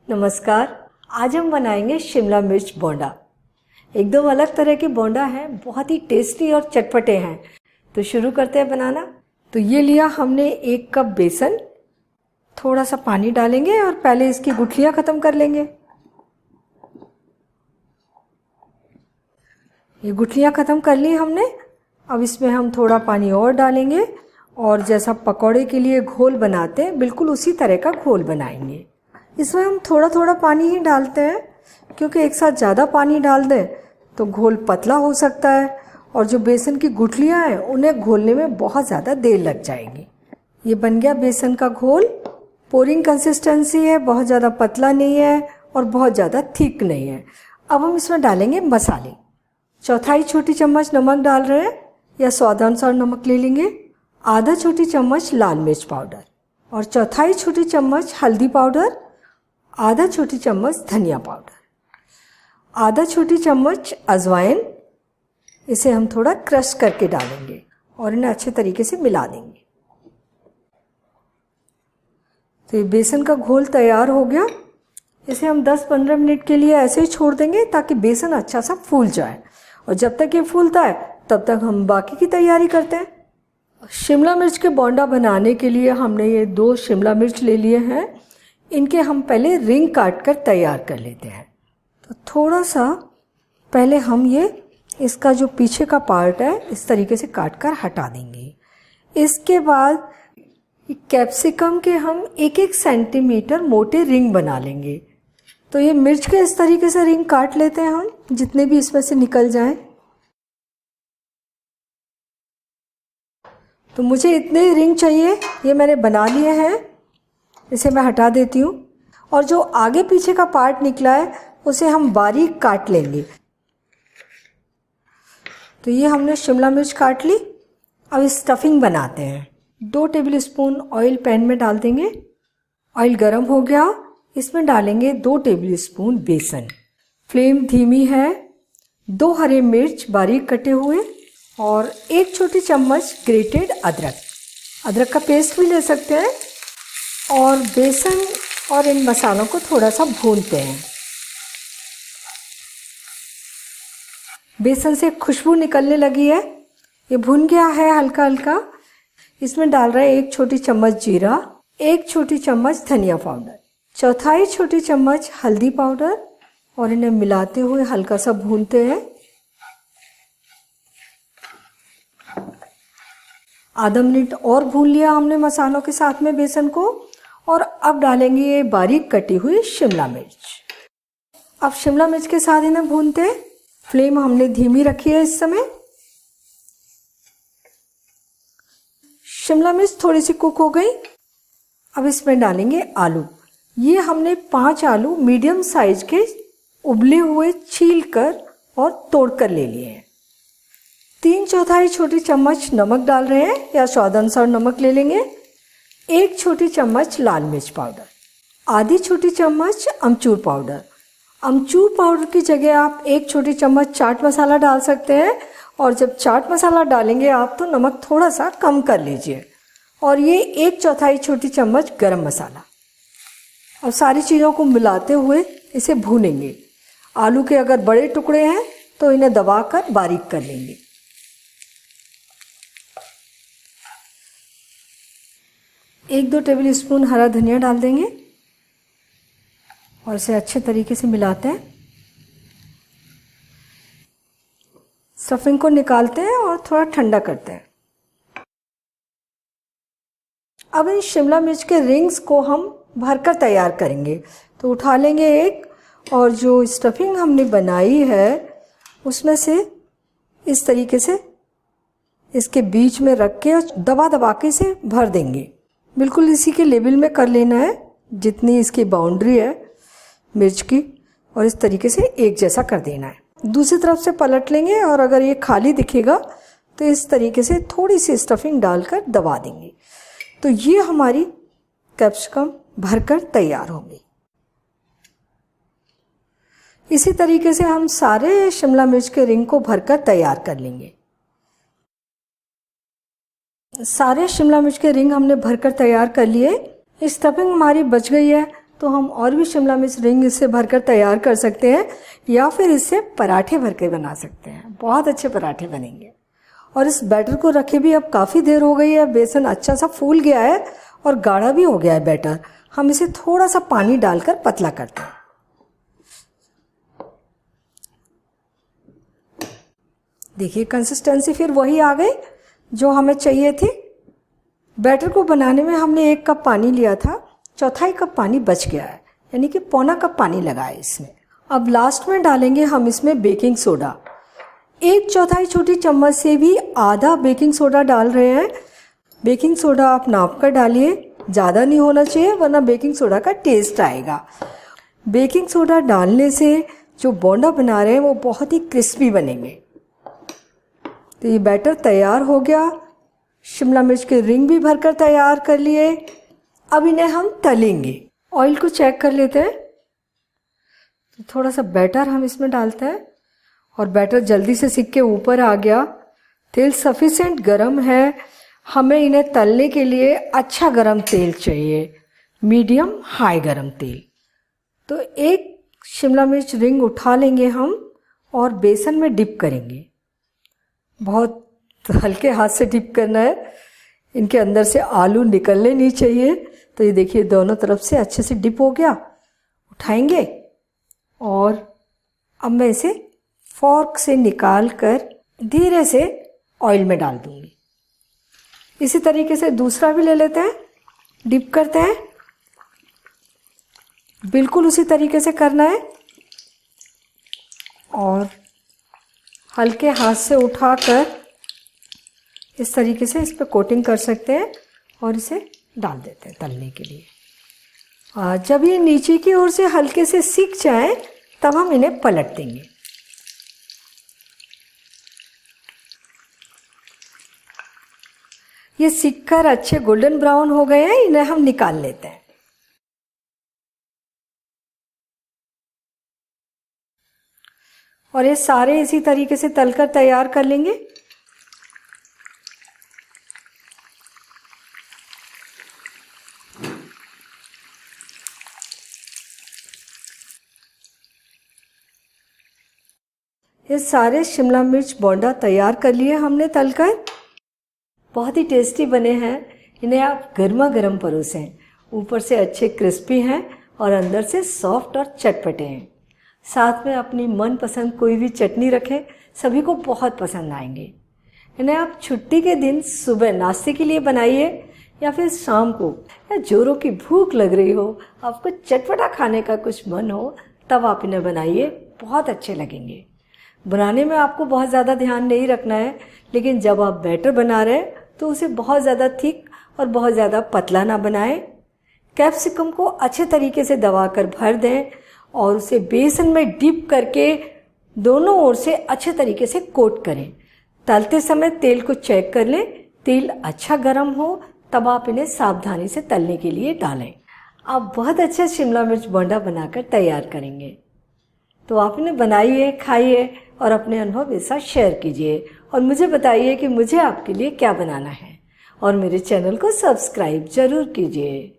नमस्कार। आज हम बनाएंगे शिमला मिर्च बोंडा। एकदम अलग तरह के बोंडा हैं, बहुत ही टेस्टी और चटपटे हैं। तो शुरू करते हैं बनाना। तो ये लिया हमने 1 कप बेसन, थोड़ा सा पानी डालेंगे और पहले इसकी गुठलियाँ ख़त्म कर लेंगे। ये गुठलियाँ ख़त्म कर ली हमने। अब इसमें हम थोड़ा पानी और डालेंगे और जैसा पकौड़े के लिए घोल बनाते हैं बिल्कुल उसी तरह का घोल बनाएंगे। इसमें हम थोड़ा थोड़ा पानी ही डालते हैं, क्योंकि एक साथ ज़्यादा पानी डाल दें तो घोल पतला हो सकता है और जो बेसन की गुठलियाँ हैं उन्हें घोलने में बहुत ज़्यादा देर लग जाएगी। ये बन गया बेसन का घोल। पोरिंग कंसिस्टेंसी है, बहुत ज़्यादा पतला नहीं है और बहुत ज़्यादा थिक नहीं है। अब हम इसमें डालेंगे मसाले। 1/4 छोटी चम्मच नमक डाल रहे हैं या स्वादानुसार नमक ले लेंगे। आधा छोटी चम्मच लाल मिर्च पाउडर और 1/4 छोटी चम्मच हल्दी पाउडर। आधा छोटी चम्मच धनिया पाउडर, आधा छोटी चम्मच अजवाइन। इसे हम थोड़ा क्रश करके डालेंगे और इन्हें अच्छे तरीके से मिला देंगे। तो ये बेसन का घोल तैयार हो गया। इसे हम 10-15 मिनट के लिए ऐसे ही छोड़ देंगे ताकि बेसन अच्छा सा फूल जाए, और जब तक ये फूलता है तब तक हम बाकी की तैयारी करते हैं। शिमला मिर्च के बोंडा बनाने के लिए हमने ये 2 शिमला मिर्च ले लिए हैं। इनके हम पहले रिंग काट कर तैयार कर लेते हैं। तो थोड़ा सा पहले हम ये इसका जो पीछे का पार्ट है इस तरीके से काट कर हटा देंगे। इसके बाद कैप्सिकम के हम 1-1 सेंटीमीटर मोटे रिंग बना लेंगे। तो ये मिर्च के इस तरीके से रिंग काट लेते हैं हम, जितने भी इसमें से निकल जाएं। तो मुझे इतने रिंग चाहिए, ये मैंने बना लिए हैं। इसे मैं हटा देती हूँ और जो आगे पीछे का पार्ट निकला है उसे हम बारीक काट लेंगे। तो ये हमने शिमला मिर्च काट ली। अब स्टफिंग बनाते हैं। 2 टेबलस्पून ऑयल पैन में डाल देंगे। ऑयल गर्म हो गया, इसमें डालेंगे 2 टेबलस्पून बेसन। फ्लेम धीमी है। 2 हरे मिर्च बारीक कटे हुए और 1 छोटी चम्मच ग्रेटेड अदरक का पेस्ट भी ले सकते हैं। और बेसन और इन मसालों को थोड़ा सा भूनते हैं। बेसन से खुशबू निकलने लगी है, ये भुन गया है हल्का हल्का। इसमें डाल रहे हैं 1 छोटी चम्मच जीरा, 1 छोटी चम्मच धनिया पाउडर, 1/4 छोटी चम्मच हल्दी पाउडर और इन्हें मिलाते हुए हल्का सा भूनते हैं। आधा मिनट और भून लिया हमने मसालों के साथ में बेसन को। और अब डालेंगे ये बारीक कटी हुई शिमला मिर्च। अब शिमला मिर्च के साथ इन्हें भूनते हैं। फ्लेम हमने धीमी रखी है इस समय। शिमला मिर्च थोड़ी सी कुक हो गई। अब इसमें डालेंगे आलू। ये हमने 5 आलू मीडियम साइज के उबले हुए छील कर और तोड़ कर ले लिए हैं। 3/4 छोटी चम्मच नमक डाल रहे हैं या स्वादानुसार नमक ले लेंगे। 1 छोटी चम्मच लाल मिर्च पाउडर, आधी छोटी चम्मच अमचूर पाउडर। अमचूर पाउडर की जगह आप 1 छोटी चम्मच चाट मसाला डाल सकते हैं, और जब चाट मसाला डालेंगे आप तो नमक थोड़ा सा कम कर लीजिए। और ये 1/4 छोटी चम्मच गरम मसाला। अब सारी चीज़ों को मिलाते हुए इसे भूनेंगे। आलू के अगर बड़े टुकड़े हैं तो इन्हें दबाकर बारीक कर लेंगे। एक 2 टेबलस्पून हरा धनिया डाल देंगे और इसे अच्छे तरीके से मिलाते हैं। स्टफिंग को निकालते हैं और थोड़ा ठंडा करते हैं। अब इन शिमला मिर्च के रिंग्स को हम भरकर तैयार करेंगे। तो उठा लेंगे एक, और जो स्टफिंग हमने बनाई है उसमें से इस तरीके से इसके बीच में रख के दबा दबा के इसे भर देंगे। बिल्कुल इसी के लेवल में कर लेना है जितनी इसकी बाउंड्री है मिर्च की, और इस तरीके से एक जैसा कर देना है। दूसरी तरफ से पलट लेंगे और अगर ये खाली दिखेगा तो इस तरीके से थोड़ी सी स्टफिंग डालकर दबा देंगे। तो ये हमारी कैप्सिकम भरकर तैयार होंगी। इसी तरीके से हम सारे शिमला मिर्च के रिंग को भरकर तैयार कर लेंगे। सारे शिमला मिर्च के रिंग हमने भरकर तैयार कर लिए। स्टफिंग हमारी बच गई है। तो हम और भी शिमला मिर्च रिंग इससे भरकर तैयार कर सकते हैं, या फिर इससे पराठे भर के बना सकते हैं। बहुत अच्छे पराठे बनेंगे। और इस बैटर को रखे भी अब काफ़ी देर हो गई है, बेसन अच्छा सा फूल गया है और गाढ़ा भी हो गया है बैटर। हम इसे थोड़ा सा पानी डालकर पतला करते हैं। देखिए कंसिस्टेंसी फिर वही आ गई जो हमें चाहिए थी। बैटर को बनाने में हमने 1 कप पानी लिया था, चौथाई कप पानी बच गया है, यानी कि पौना कप पानी लगा है इसमें। अब लास्ट में डालेंगे हम इसमें बेकिंग सोडा। 1/4 छोटी चम्मच से भी आधा बेकिंग सोडा डाल रहे हैं। बेकिंग सोडा आप नाप कर डालिए, ज़्यादा नहीं होना चाहिए वरना बेकिंग सोडा का टेस्ट आएगा। बेकिंग सोडा डालने से जो बोंडा बना रहे हैं वो बहुत ही क्रिस्पी बनेंगे। तो ये बैटर तैयार हो गया। शिमला मिर्च के रिंग भी भरकर तैयार कर लिए। अब इन्हें हम तलेंगे। ऑयल को चेक कर लेते हैं। तो थोड़ा सा बैटर हम इसमें डालते हैं और बैटर जल्दी से सिक के ऊपर आ गया। तेल सफिशिएंट गरम है। हमें इन्हें तलने के लिए अच्छा गरम तेल चाहिए, मीडियम हाई गरम तेल। तो 1 शिमला मिर्च रिंग उठा लेंगे हम और बेसन में डिप करेंगे। बहुत हल्के हाथ से डिप करना है, इनके अंदर से आलू निकलने नहीं चाहिए। तो ये देखिए दोनों तरफ से अच्छे से डिप हो गया। उठाएंगे और अब मैं इसे फॉर्क से निकाल कर धीरे से ऑयल में डाल दूंगी। इसी तरीके से दूसरा भी ले लेते हैं, डिप करते हैं। बिल्कुल उसी तरीके से करना है और हल्के हाथ से उठाकर इस तरीके से इस पर कोटिंग कर सकते हैं और इसे डाल देते हैं तलने के लिए। जब ये नीचे की ओर से हल्के से सिक जाए तब हम इन्हें पलट देंगे। ये सिक कर अच्छे गोल्डन ब्राउन हो गए हैं, इन्हें हम निकाल लेते हैं। और ये सारे इसी तरीके से तलकर तैयार कर लेंगे। ये सारे शिमला मिर्च बोंडा तैयार कर लिए हमने तलकर। बहुत ही टेस्टी बने हैं। इन्हें आप गर्मा गर्म परोसें। ऊपर से अच्छे क्रिस्पी हैं और अंदर से सॉफ्ट और चटपटे हैं। साथ में अपनी मनपसंद कोई भी चटनी रखें, सभी को बहुत पसंद आएंगे। इन्हें आप छुट्टी के दिन सुबह नाश्ते के लिए बनाइए या फिर शाम को, या जोरों की भूख लग रही हो, आपको चटपटा खाने का कुछ मन हो, तब आप इन्हें बनाइए, बहुत अच्छे लगेंगे। बनाने में आपको बहुत ज़्यादा ध्यान नहीं रखना है, लेकिन जब आप बैटर बना रहे हैं तो उसे बहुत ज़्यादा थिक और बहुत ज़्यादा पतला ना बनाएं। कैप्सिकम को अच्छे तरीके से दबाकर भर दें और उसे बेसन में डिप करके दोनों ओर से अच्छे तरीके से कोट करें। तलते समय तेल को चेक कर लें, तेल अच्छा गर्म हो तब आप इन्हें सावधानी से तलने के लिए डालें। आप बहुत अच्छा शिमला मिर्च बोंडा बनाकर तैयार करेंगे। तो आप इन्हें बनाइए, खाइए और अपने अनुभव मेरे साथ शेयर कीजिए और मुझे बताइए कि मुझे आपके लिए क्या बनाना है। और मेरे चैनल को सब्सक्राइब जरूर कीजिए।